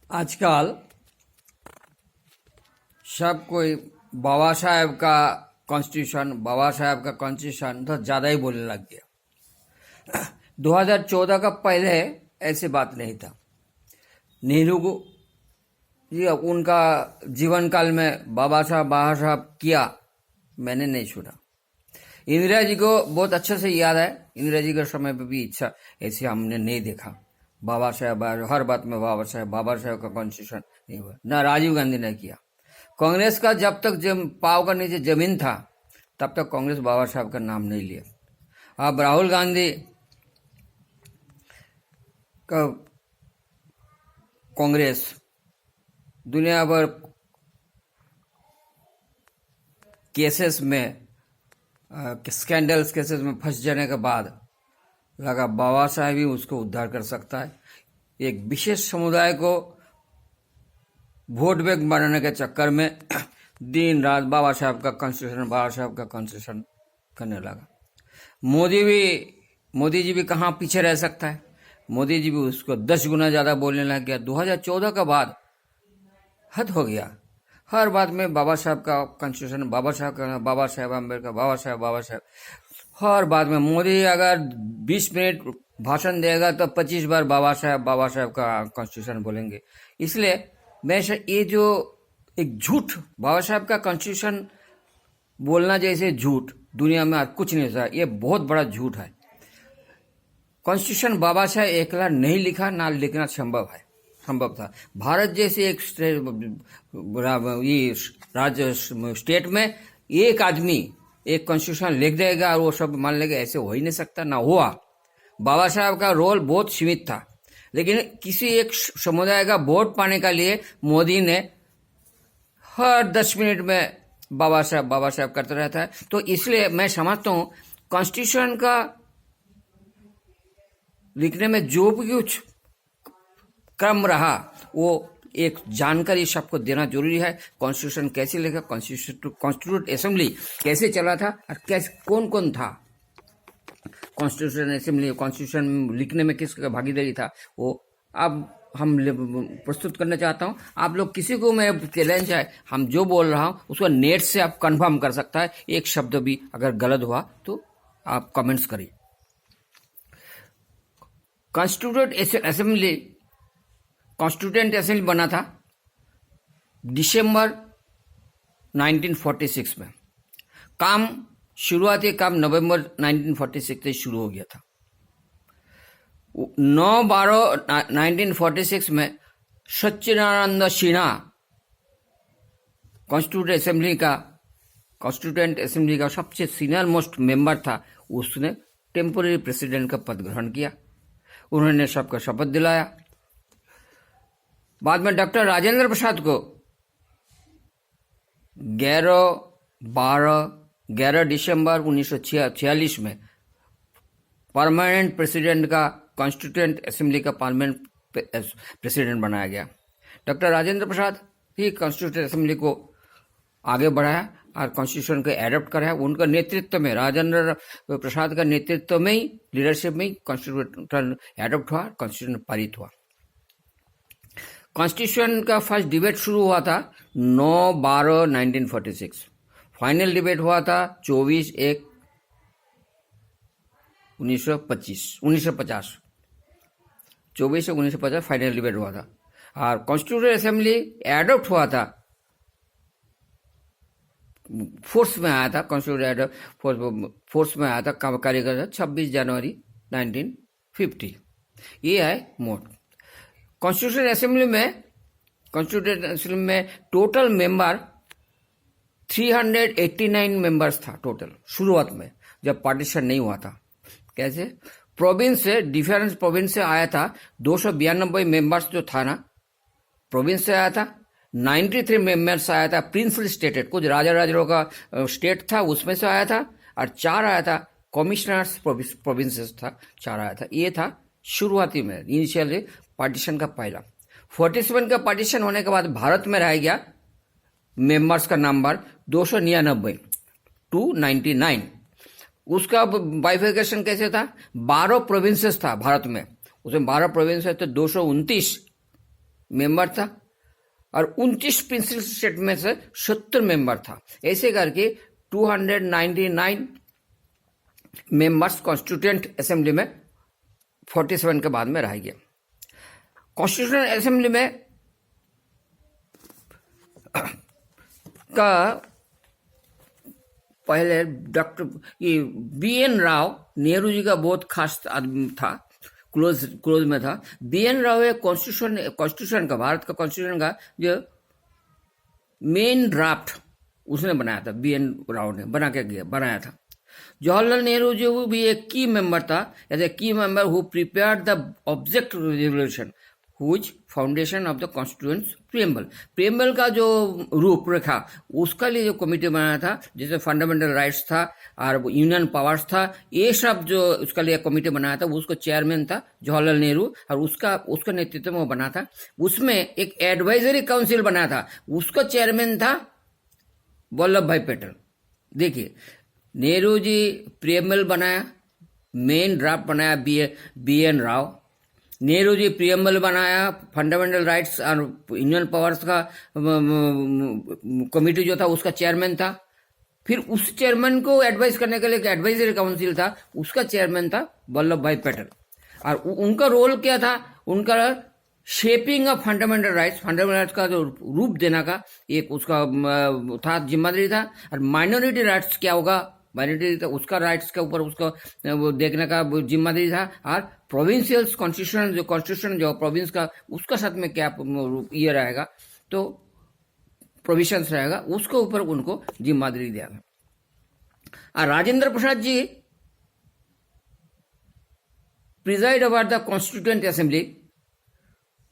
आजकल सब कोई बाबा साहब का कॉन्स्टिट्यूशन तो ज़्यादा ही बोलने लग गया। 2014 का पहले ऐसी बात नहीं था। नेहरू को ये उनका जीवन काल में बाबा साहब किया मैंने नहीं सुना। इंदिरा जी को बहुत अच्छे से याद है। इंदिरा जी के समय पे भी इच्छा ऐसे हमने नहीं देखा। बाबा साहब हर बात में बाबा साहब का कॉन्स्टिट्यूशन नहीं हुआ। ना राजीव गांधी ने किया। कांग्रेस का जब तक पाव का नीचे जमीन था तब तक कांग्रेस बाबा साहब का नाम नहीं लिया। अब राहुल गांधी का कांग्रेस दुनिया भर केसेस में स्कैंडल्स केसेस में फंस जाने के बाद लगा बाबा साहब ही उसको उद्धार कर सकता है। एक विशेष समुदाय को वोट बैंक बनाने के चक्कर में दिन रात बाबा साहब का कॉन्स्टिट्यूशन करने लगा। मोदी जी भी कहाँ पीछे रह सकता है। मोदी जी भी उसको 10 गुना ज्यादा बोलने लग गया। 2014 का बाद हद हो गया। हर बात में बाबा साहब का कॉन्स्टिट्यूशन, बाबा साहब अम्बेडकर, बाबा साहब। हर बात में मोदी अगर 20 मिनट भाषण देगा तो 25 बार बाबा साहब का कॉन्स्टिट्यूशन बोलेंगे। इसलिए मैं ये जो एक झूठ, बाबा साहब का कॉन्स्टिट्यूशन बोलना जैसे झूठ दुनिया में आज कुछ नहीं था। ये बहुत बड़ा झूठ है। कॉन्स्टिट्यूशन बाबा साहब अकेला नहीं लिखा, ना लिखना संभव था। भारत जैसे एक राज्य स्टेट में एक आदमी एक कॉन्स्टिट्यूशन लिख देगा और वो सब मान लेगा, ऐसे हो ही नहीं सकता, ना हुआ। बाबा साहब का रोल बहुत सीमित था, लेकिन किसी एक समुदाय का वोट पाने के लिए मोदी ने हर 10 मिनट में बाबा साहब करते रहता है। तो इसलिए मैं समझता हूँ कॉन्स्टिट्यूशन का लिखने में जो भी कुछ क्रम रहा वो एक जानकारी सबको देना जरूरी है। कॉन्स्टिट्यूशन कैसे लिखा, कॉन्स्टिट्यूट असेंबली कैसे चला था और कैसे कौन था कॉन्स्टिट्यूशन लिखने में किसका भागीदारी था, वो अब हम प्रस्तुत करना चाहता हूं। आप लोग किसी को मैं चैलेंज है, हम जो बोल रहा हूं उसको नेट से आप कंफर्म कर सकता है। एक शब्द भी अगर गलत हुआ तो आप कमेंट्स करिए। कॉन्स्टिट्यूटेंट असेंबली बना था दिसंबर 1946 में। शुरुआती काम नवंबर 1946 से शुरू हो गया था। 9/12/1946 में सच्चिदानंद सिन्हा कॉन्स्टिट्यूटेंट असेंबली का सबसे सीनियर मोस्ट मेंबर था। उसने टेम्पोररी प्रेसिडेंट का पद ग्रहण किया। उन्होंने सबका शपथ दिलाया। बाद में डॉक्टर राजेंद्र प्रसाद को 11 दिसंबर 1946 में परमानेंट प्रेसिडेंट का कॉन्स्टिट्यूएंट असेंबली का परमानेंट प्रेसिडेंट बनाया गया। डॉक्टर राजेंद्र प्रसाद ही कॉन्स्टिट्यूएंट असेंबली को आगे बढ़ाया और कॉन्स्टिट्यूशन को एडॉप्ट कराया। उनका नेतृत्व में, राजेंद्र प्रसाद का नेतृत्व में ही, लीडरशिप में ही कॉन्स्टिट्यूशन एडॉप्ट हुआ, कॉन्स्टिट्यूशन पारित हुआ। कॉन्स्टिट्यूशन का फर्स्ट डिबेट शुरू हुआ था 9/12/1946। फाइनल डिबेट हुआ था 24/1/1950। 24/1/1950 फाइनल डिबेट हुआ था। और कॉन्स्टिट्यूटेंट असेंबली एडॉप्ट हुआ था, फोर्स में आया था। कॉन्स्टिट्यूटेंट फोर्स में आया था, कार्यक्रम 26 जनवरी 1950। ये है मोड। कॉन्स्टिट्यूटेंट असेंबली में टोटल मेंबर 389 मेंबर्स था टोटल शुरुआत में, जब पार्टीशन नहीं हुआ था। कैसे प्रोविंस से, डिफरेंस प्रोविंस से आया था 292 मेंबर्स जो था ना, प्रोविंस से आया था। 93 मेंबर्स आया था प्रिंसली स्टेटेड, कुछ राजा का स्टेट था उसमें से आया था। और 4 आया था कमिश्नर्स प्रोविंसेस था, 4 आया था। ये था शुरुआती में, इनिशियली पार्टीशन का पहला। 47 का पार्टीशन होने के बाद भारत में रह गया मेंबर्स का नंबर 299 299। उसका बाइफिकेशन कैसे था, 12 प्रोविंसेस था भारत में, उसमें 12 प्रोविंस है तो 229 मेंबर था और 29 प्रिंसिपल स्टेट में से 70 मेंबर था। ऐसे करके 299 मेंबर्स कॉन्स्टिट्यूएंट असेंबली में 47 के बाद में रह गए। कॉन्स्टिट्यूशन असेंबली में का पहले डॉक्टर ये BN राव, नेहरू जी का बहुत खास आदमी था, क्लोज में था। BN राव एक कॉन्स्टिट्यूशन का, भारत का कॉन्स्टिट्यूशन का जो मेन ड्राफ्ट उसने बनाया था, BN राव ने बनाया था। जवाहरलाल नेहरू जो भी एक की मेंबर था, as a key member who prepared the object resolution whose foundation of the constituent preamble का जो रूपरेखा उसका लिए जो कमिटी बनाया था, जैसे फंडामेंटल राइट्स था और यूनियन पावर्स था, ये सब जो उसका लिए कमिटी बनाया था, उसको चेयरमैन था जवाहरलाल नेहरू और उसका नेतृत्व में वो बना था। उसमें एक एडवाइजरी काउंसिल बनाया था, उसका चेयरमैन था वल्लभ भाई पटेल। देखिए, नेहरू जी प्रियम्बल बनाया, मेन ड्राफ्ट बनाया BN राव, नेहरू जी प्रियम्बल बनाया, फंडामेंटल राइट्स और यूनियन पावर्स का कमिटी जो था उसका चेयरमैन था। फिर उस चेयरमैन को एडवाइस करने के लिए एक एडवाइजरी काउंसिल था, उसका चेयरमैन था वल्लभ भाई पटेल। और उनका रोल क्या था, उनका शेपिंग ऑफ फंडामेंटल राइट्स का जो रूप देना का एक उसका था, जिम्मेदारी था। और माइनॉरिटी राइट्स क्या होगा, माइनॉरिटी उसका राइट्स के ऊपर उसको वो देखने का जिम्मेदारी था। और प्रोविंशियल कॉन्स्टिट्यूशन जो प्रोविंस का उसका साथ में क्या ये रहेगा, तो प्रोविजंस रहेगा, उसके ऊपर उनको जिम्मेदारी दिया गया। और Rajendra Prasad ji presided over the Constituent Assembly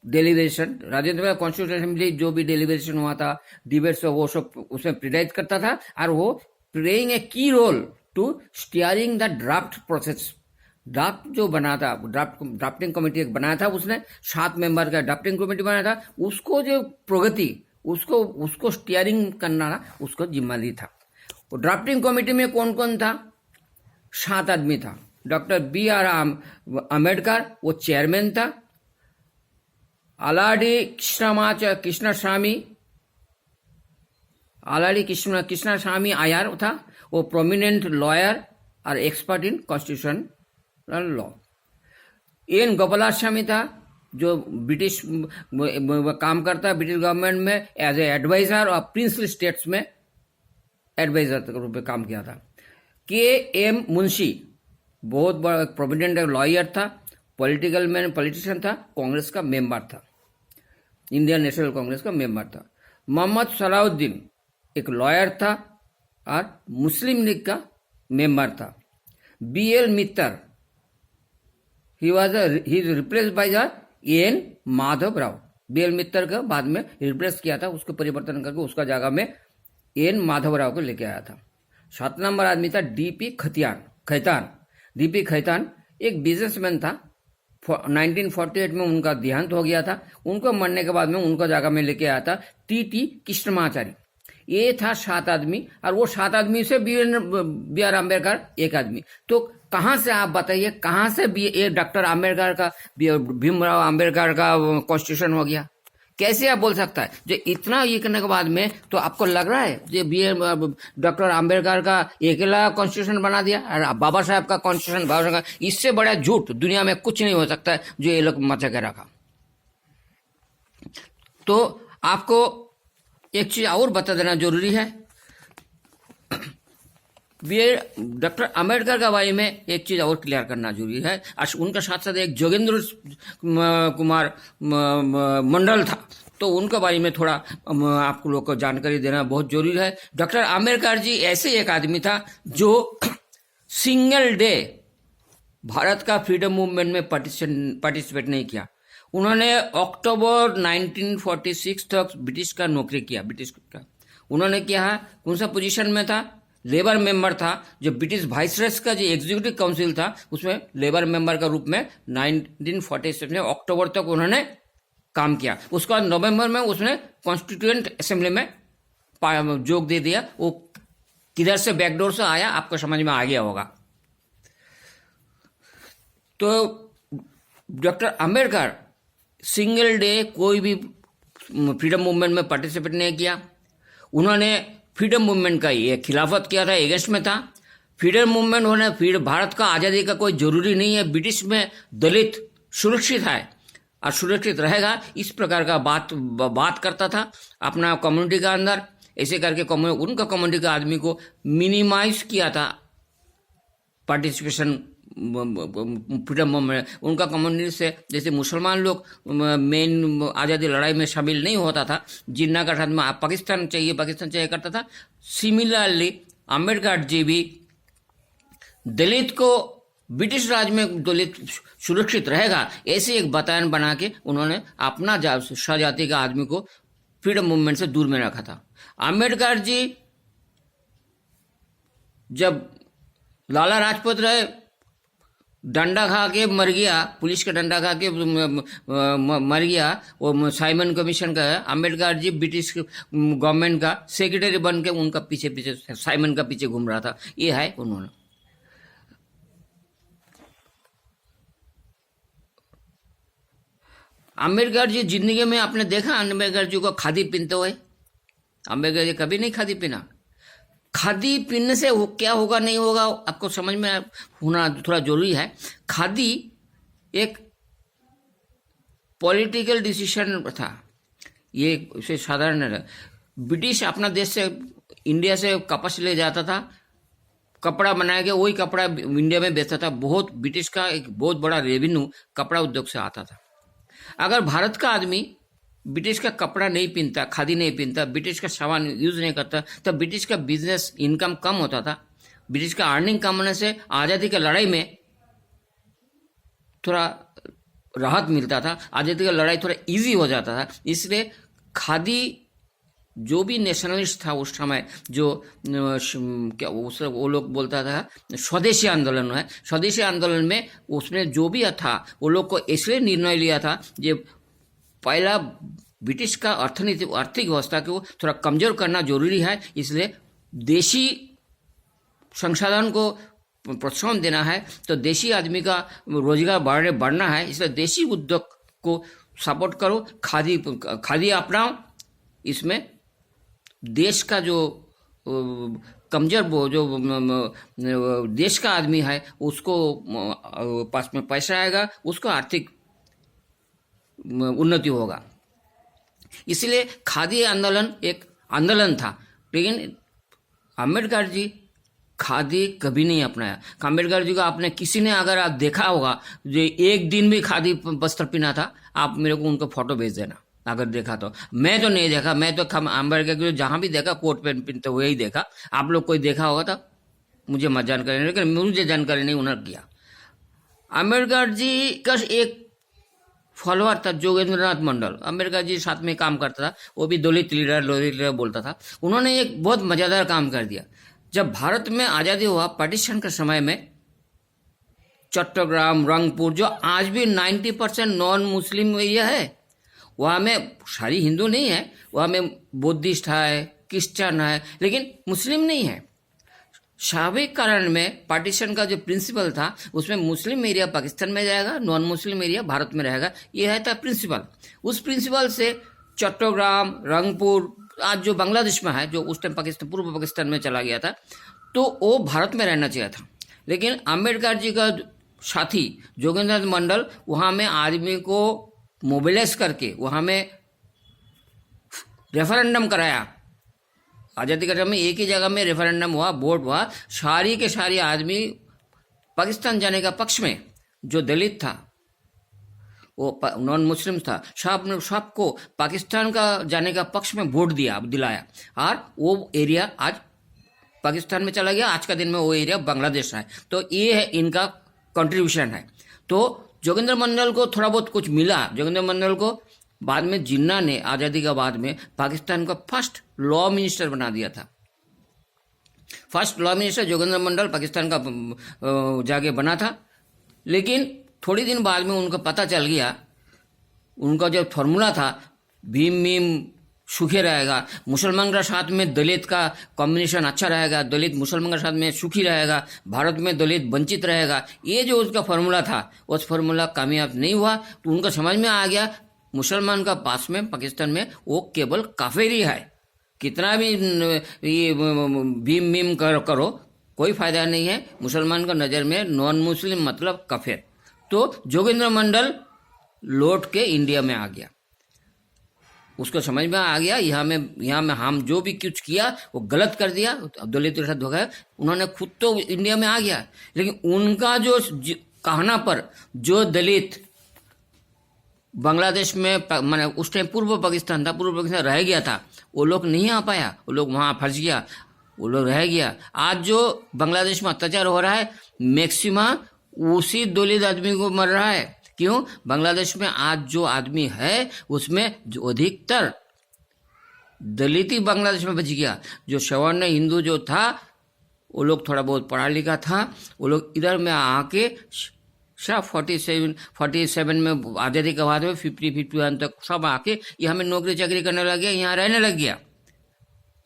deliberation. Rajendra Prasad Constituent Assembly जो भी डेलीब्रेशन हुआ था, डिबेट्स, वो सब उसमें प्रिजाइड करता था। और वो playing a key role to steering the draft process. Draft जो बना था, ड्राफ्टिंग कमेटी एक बनाया था उसने, 7 मेंबर का ड्राफ्टिंग कमेटी बनाया था, उसको जो प्रगति उसको स्टीयरिंग करना उसको जिम्मेदारी था। ड्राफ्टिंग कमेटी में कौन कौन था, 7 आदमी था। डॉक्टर BR अम्बेडकर वो चेयरमैन था, आलाडी कृष्णास्वामी आयर था, वो प्रोमिनेंट लॉयर और expert in constitutional law. N Gopalaswamy था, जो ब्रिटिश काम करता है ब्रिटिश गवर्नमेंट में एज ए एडवाइजर और प्रिंसली स्टेट्स में एडवाइजर के रूप में काम किया था। KM मुंशी बहुत बड़ा प्रोमिनेंट लॉयर था, पॉलिटिशियन था, कांग्रेस का मेंबर था, इंडियन नेशनल कांग्रेस का मेंबर था। मोहम्मद सलाउद्दीन एक लॉयर था और मुस्लिम लीग का मेंबर था। BL Mitter he is replace by the N Madhav Rao. BL Mitter का बाद में रिप्लेस किया था, उसको परिवर्तन करके उसका जगह में N माधव राव को लेके आया था। 7 नंबर आदमी था DP खैतान। DP खैतान एक बिजनेसमैन था, 1948 में उनका देहांत हो गया था। उनको मरने के बाद में उनका जगह में लेके आया था TT कृष्णमाचारी। ये था 7 आदमी, और वो 7 आदमी से BR अम्बेडकर एक आदमी। तो कहां से आप बताइए, कहां से ये डॉक्टर अम्बेडकर का, भीमराव अम्बेडकर का कॉन्स्टिट्यूशन हो गया? कैसे आप बोल सकता है? जो इतना ये करने के बाद में तो आपको लग रहा है जो डॉक्टर अम्बेडकर का अकेला कॉन्स्टिट्यूशन बना दिया और बाबा साहब का कॉन्स्टिट्यूशन, बाबा साहब का, इससे बड़ा झूठ दुनिया में कुछ नहीं हो सकता है जो ये लोग मचा के रखा। तो आपको एक चीज और बता देना जरूरी है, डॉक्टर अम्बेडकर के बारे में एक चीज और क्लियर करना जरूरी है। उनका साथ साथ एक जोगेंद्र कुमार मंडल था, तो उनके बारे में थोड़ा आपको लोग को जानकारी देना बहुत जरूरी है। डॉक्टर अम्बेडकर जी ऐसे एक आदमी था जो सिंगल डे भारत का फ्रीडम मूवमेंट में पार्टिसिपेट नहीं किया। उन्होंने अक्टूबर 1946 तक ब्रिटिश का नौकरी किया। उन्होंने क्या है, कौन सा पोजीशन में था? लेबर मेंबर था। जो ब्रिटिश वाइसरॉय का जो एग्जीक्यूटिव काउंसिल था उसमें लेबर मेंबर का रूप में 1946 में अक्टूबर तक उन्होंने काम किया। उसके बाद नवंबर में उसने कॉन्स्टिट्यूएंट असेंबली में जोग दे दिया। वो किधर से बैकडोर से आया आपको समझ में आ गया होगा। तो डॉक्टर अम्बेडकर सिंगल डे कोई भी फ्रीडम मूवमेंट में पार्टिसिपेट नहीं किया। उन्होंने फ्रीडम मूवमेंट का ये खिलाफत किया था, एगेंस्ट में था। फ्रीडम मूवमेंट होने फिर भारत का आज़ादी का कोई जरूरी नहीं है, ब्रिटिश में दलित सुरक्षित है और सुरक्षित रहेगा, इस प्रकार का बात करता था अपना कम्युनिटी का अंदर। ऐसे करके उनका कम्युनिटी का आदमी को मिनिमाइज किया था पार्टिसिपेशन फ्रीडम मूवमेंट। उनका कम्युनिटी से जैसे मुसलमान लोग मेन आज़ादी लड़ाई में शामिल नहीं होता था, जिन्ना का साथ में पाकिस्तान चाहिए करता था। सिमिलरली अम्बेडकर जी भी दलित को ब्रिटिश राज में दलित सुरक्षित रहेगा ऐसे एक बयान बना के उन्होंने अपना स्वजाति का आदमी को फ्रीडम मूवमेंट से दूर में रखा था। अम्बेडकर जी जब लाला लाजपत राय डंडा खा के मर गया, पुलिस का डंडा खा के मर गया, वो साइमन कमीशन का है, अम्बेडकर जी ब्रिटिश गवर्नमेंट का सेक्रेटरी बन के उनका पीछे साइमन का पीछे घूम रहा था। ये है उन्होंने। अम्बेडकर जी जिंदगी में आपने देखा अम्बेडकर जी को खादी पहनते हुए? अम्बेडकर जी कभी नहीं खादी पहना। खादी पहनने से क्या होगा नहीं होगा आपको समझ में होना थोड़ा जरूरी है। खादी एक पॉलिटिकल डिसीजन था, ये उसे साधारण है। ब्रिटिश अपना देश से इंडिया से कपड़ा ले जाता था, कपड़ा बना के वही कपड़ा इंडिया में बेचता था। बहुत ब्रिटिश का एक बहुत बड़ा रेवेन्यू कपड़ा उद्योग से आता था। अगर भारत का आदमी ब्रिटिश का कपड़ा नहीं पहनता, खादी नहीं पहनता, ब्रिटिश का सामान यूज नहीं करता, तब ब्रिटिश का बिजनेस इनकम कम होता था। ब्रिटिश का अर्निंग कम होने से आज़ादी की लड़ाई में थोड़ा राहत मिलता था, आज़ादी का लड़ाई थोड़ा इजी हो जाता था। इसलिए खादी जो भी नेशनलिस्ट था उस समय, जो क्या वो लोग बोलता था स्वदेशी आंदोलन है, स्वदेशी आंदोलन में उसमें जो भी था वो लोग को इसलिए निर्णय लिया था जो पहला ब्रिटिश का आर्थिक व्यवस्था को थोड़ा कमजोर करना जरूरी है, इसलिए देशी संसाधन को प्रोत्साहन देना है, तो देशी आदमी का रोजगार बढ़ना है, इसलिए देशी उद्योग को सपोर्ट करो, खादी अपनाओ। इसमें देश का जो कमजोर जो देश का आदमी है उसको पास में पैसा आएगा, उसको आर्थिक उन्नति होगा। इसलिए खादी आंदोलन एक आंदोलन था, लेकिन अम्बेडकर जी खादी कभी नहीं अपनाया। अम्बेडकर जी को आपने किसी ने अगर आप देखा होगा जो एक दिन भी खादी वस्त्र पहना था, आप मेरे को उनका फोटो भेज देना अगर देखा तो। मैं तो नहीं देखा, मैं तो अम्बेडकर को जहां भी देखा कोट पैंट पहनते हुए ही देखा। आप लोग कोई देखा होगा तो मुझे मत जानकारी नहीं, लेकिन मुझे जानकारी नहीं उन्होंने किया। अम्बेडकर जी का एक फॉलोअर था जोगेंद्रनाथ मंडल, अम्बेडकर जी साथ में काम करता था, वो भी दलित लीडर बोलता था। उन्होंने एक बहुत मजेदार काम कर दिया। जब भारत में आज़ादी हुआ पार्टीशन के समय में, चट्टग्राम, रंगपुर, जो आज भी 90% नॉन मुस्लिम एरिया है, वहाँ में सारी हिंदू नहीं है, वहाँ में बुद्धिस्ट है, क्रिश्चियन है, लेकिन मुस्लिम नहीं है। स्वाभाविक कारण में पार्टीशन का जो प्रिंसिपल था उसमें मुस्लिम एरिया पाकिस्तान में जाएगा, नॉन मुस्लिम एरिया भारत में रहेगा, ये है था प्रिंसिपल। उस प्रिंसिपल से चट्टग्राम, रंगपुर आज जो बांग्लादेश में है, जो उस टाइम पाकिस्तान पूर्व पाकिस्तान में चला गया था, तो वो भारत में रहना चाहिए था। लेकिन अम्बेडकर जी का साथी जोगेंद्रनाथ मंडल वहाँ में आदमी को मोबिलाइज करके वहाँ में रेफरेंडम कराया। आज़ादी के टाइम में एक ही जगह में रेफरेंडम हुआ, वोट हुआ, सारी के सारी आदमी पाकिस्तान जाने का पक्ष में, जो दलित था वो नॉन मुस्लिम था, सबको पाकिस्तान का जाने का पक्ष में वोट दिलाया, और वो एरिया आज पाकिस्तान में चला गया। आज का दिन में वो एरिया बांग्लादेश है। तो ये है इनका कंट्रीब्यूशन है। तो जोगेंद्र मंडल को थोड़ा बहुत कुछ मिला। जोगेंद्र मंडल को बाद में जिन्ना ने आज़ादी के बाद में पाकिस्तान का फर्स्ट लॉ मिनिस्टर बना दिया था। फर्स्ट लॉ मिनिस्टर जोगेंद्र मंडल पाकिस्तान का जाके बना था। लेकिन थोड़ी दिन बाद में उनको पता चल गया, उनका जो फॉर्मूला था भीम मीम सुखी रहेगा, मुसलमान के साथ में दलित का कॉम्बिनेशन अच्छा रहेगा, दलित मुसलमान के साथ में सुखी रहेगा, भारत में दलित वंचित रहेगा, ये जो उसका फॉर्मूला था उस फॉर्मूला कामयाब नहीं हुआ। तो उनका समझ में आ गया मुसलमान का पास में पाकिस्तान में वो केवल काफिर ही है। कितना भी ये भीम मीम करो कोई फायदा नहीं है। मुसलमान का नज़र में नॉन मुस्लिम मतलब काफिर। तो जोगेंद्र मंडल लौट के इंडिया में आ गया, उसको समझ में आ गया यहाँ में हम जो भी कुछ किया वो गलत कर दिया, दलित के साथ धोखा है। उन्होंने खुद तो इंडिया में आ गया, लेकिन उनका जो कहना पर जो दलित बांग्लादेश में माने उस टाइम पूर्व पाकिस्तान था, पूर्व पाकिस्तान रह गया था, वो लोग नहीं आ पाया, वो लोग वहाँ फंस गया, वो लोग रह गया। आज जो बांग्लादेश में अत्याचार हो रहा है मैक्सिमम उसी दलित आदमी को मर रहा है। क्यों? बांग्लादेश में आज जो आदमी है उसमें जो अधिकतर दलित ही बांग्लादेश में बच गया। जो सवर्ण हिंदू जो था वो लोग थोड़ा बहुत पढ़ा लिखा था, वो लोग इधर में आके 47 में आज़ादी के बाद में 51 तक सब आके यहाँ में नौकरी चाकरी करने लग गया, यहाँ रहने लग गया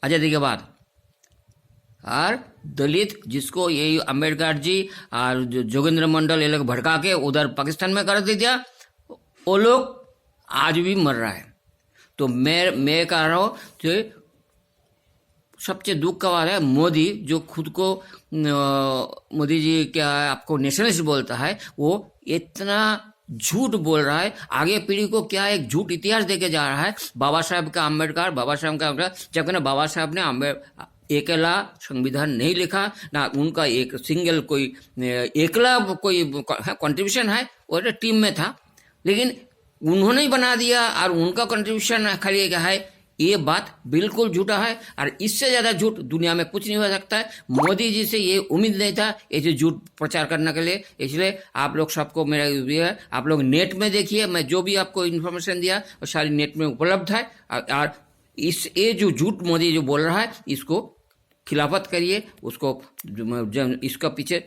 आज़ादी के बाद। और दलित जिसको ये अम्बेडकर जी और जोगेंद्र मंडल ये लोग भड़का के उधर पाकिस्तान में कर दिया, वो लोग आज भी मर रहा है। तो मैं कह रहा हूँ कि सबसे दुख का बात है मोदी जो खुद को मोदी जी क्या आपको नेशनलिस्ट बोलता है, वो इतना झूठ बोल रहा है, आगे पीढ़ी को क्या एक झूठ इतिहास देके जा रहा है। बाबा साहब का अम्बेडकर, जबकि बाबा साहब ने अकेला संविधान नहीं लिखा ना, उनका एक सिंगल कोई एकला कोई कंट्रीब्यूशन है, वो टीम में था, लेकिन उन्होंने ही बना दिया और उनका कंट्रीब्यूशन खाली क्या है। ये बात बिल्कुल झूठा है और इससे ज्यादा झूठ दुनिया में कुछ नहीं हो सकता है। मोदी जी से ये उम्मीद नहीं था ऐसे झूठ प्रचार करने के लिए। इसलिए आप लोग सबको मेरा ये है, आप लोग नेट में देखिए, मैं जो भी आपको इन्फॉर्मेशन दिया वो सारी नेट में उपलब्ध है। और ये जो झूठ मोदी जो बोल रहा है इसको खिलाफत करिए, उसको इसका पीछे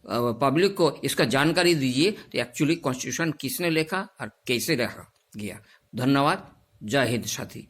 पब्लिक को इसका जानकारी दीजिए तो एक्चुअली कॉन्स्टिट्यूशन किसने लिखा और कैसे रखा गया। धन्यवाद। जय हिंद साथी।